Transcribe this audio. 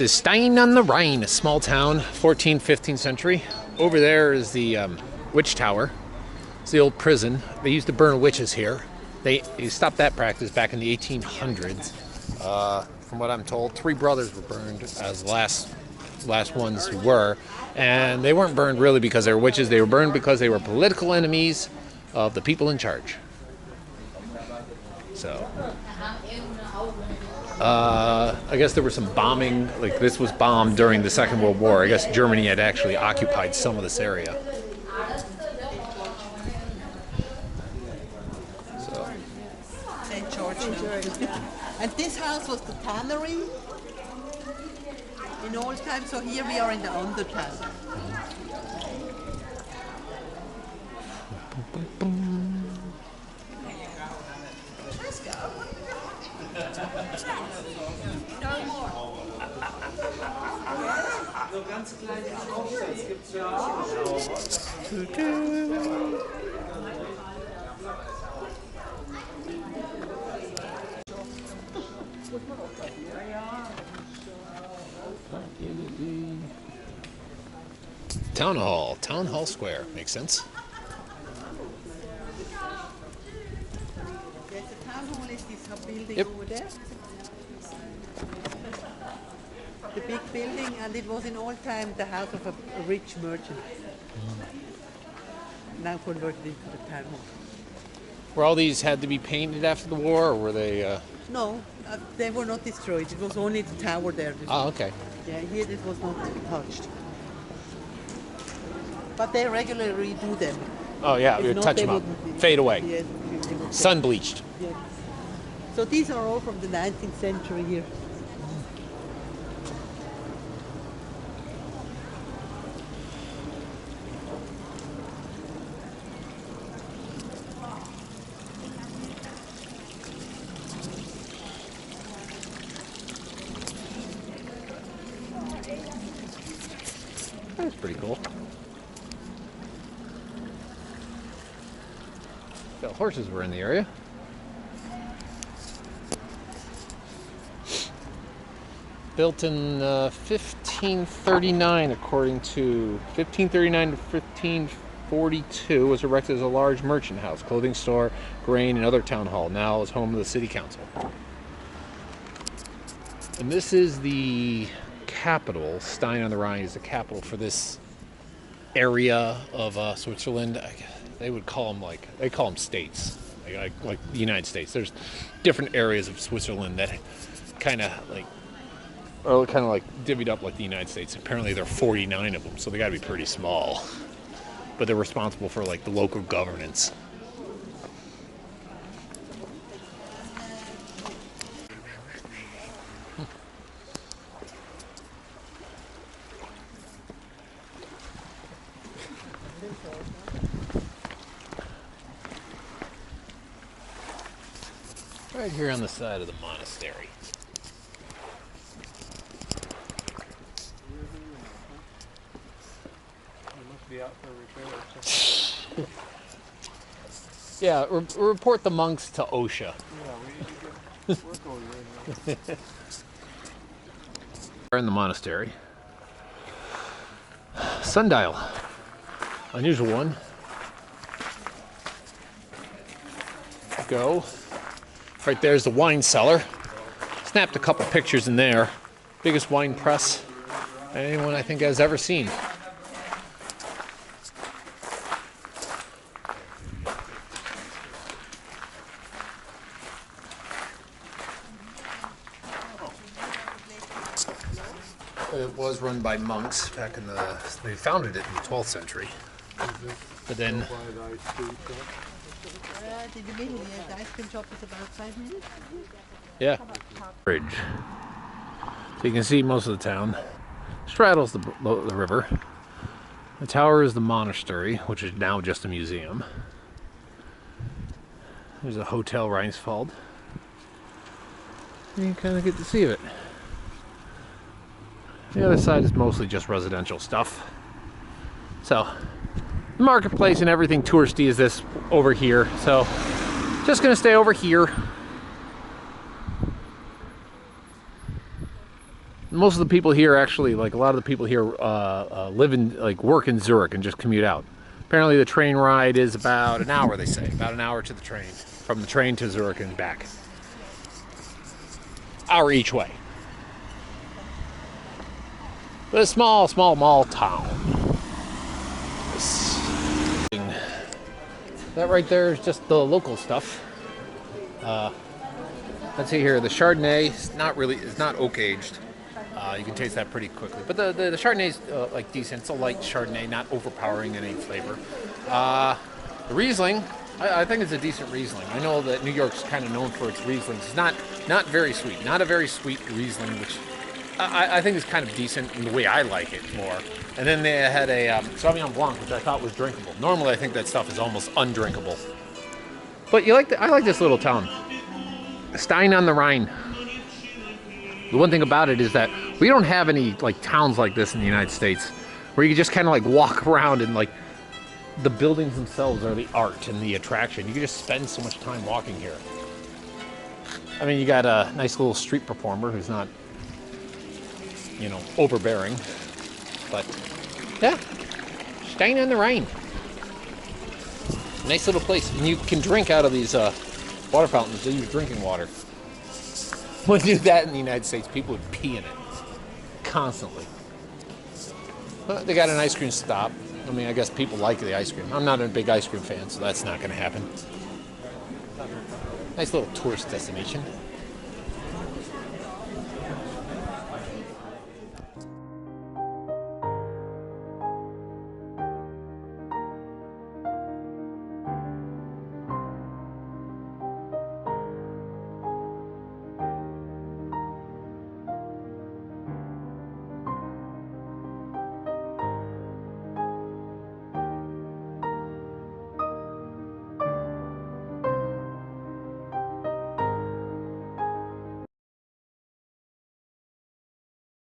This is Stein on the Rhine, a small town, 14th, 15th century. Over there is the witch tower. It's the old prison. They used to burn witches here. They stopped that practice back in the 1800s. From what I'm told, 3 brothers were burned as the last ones who were. And they weren't burned really because they were witches. They were burned because they were political enemies of the people in charge. So, I guess there was some bombing, like this was bombed during the Second World War. I guess Germany had actually occupied some of this area. So. St. George. And this house was the tannery in old time, so here we are in the undertown. Let's go. No more. So ganz kleine Aufsatz gibt's ja auch. Town Hall Square, makes sense. Yes, the town hall is this building Yep. over there. The big building, and it was in old time the house of a rich merchant. Now converted into the town hall. Were all these had to be painted after the war, or were they? No, they were not destroyed. It was only the tower there. Oh, okay. Yeah, here it was not touched. But they regularly redo them. Oh yeah, If you not, touch they them up, wouldn't- fade away, Yes, they would- sun bleached. yes. So these are all from the 19th century here. That's pretty cool. The horses were in the area. Built in 1539, according to 1539 to 1542, was erected as a large merchant house, clothing store, grain, and other town hall. Now is home of the city council. And this is the capital. Stein on the Rhine is the capital for this area of Switzerland. They would call them they call them states, like the United States. There's different areas of Switzerland that kind of like divvied up like the United States. Apparently there are 49 of them, so they got to be pretty small. But they're responsible for like the local governance. Right here on the side of the monastery. Be out for repair or something. Yeah, report the monks to OSHA. Yeah, we need to get work over there. We're in the monastery. Sundial. Unusual one. Go. Right there's the wine cellar. Snapped a couple pictures in there. Biggest wine press anyone I think has ever seen. It was run by monks back in they founded it in the 12th century. But then, In the middle, yeah, the ice cream shop is about 5 minutes. yeah. Bridge. So you can see most of the town. Straddles the river. The tower is the monastery, which is now just a museum. There's a Hotel Reinsfeld. And you kind of get to see it. The other side is mostly just residential stuff. So, the marketplace and everything touristy is this over here. So, just gonna stay over here. most of the people here actually, like a lot of the people here, live in, like, work in Zurich and just commute out. Apparently, the train ride is about an hour. They say about an hour to the train, from the train to Zurich and back. Hour each way. But a small mall town. That right there is just the local stuff. Let's see here. The Chardonnay is not oak aged. You can taste that pretty quickly. But the Chardonnay is like decent. It's a light Chardonnay, not overpowering in any flavor. The Riesling, I think it's a decent Riesling. I know that New York's kind of known for its Rieslings. It's not very sweet. Not a very sweet Riesling, which I think is kind of decent in the way I like it more. And then they had a Sauvignon Blanc, which I thought was drinkable. Normally, I think that stuff is almost undrinkable. But I like this little town. Stein on the Rhine. The one thing about it is that we don't have any like towns like this in the United States, where you can just kind of like walk around and like the buildings themselves are the art and the attraction. You can just spend so much time walking here. I mean, you got a nice little street performer who's not, you know, overbearing, but yeah, Stein on the Rhine. Nice little place, and you can drink out of these water fountains. They use drinking water. When you do that in the United States, people would pee in it constantly. But they got an ice cream stop. I mean, I guess people like the ice cream. I'm not a big ice cream fan, so that's not going to happen. Nice little tourist destination.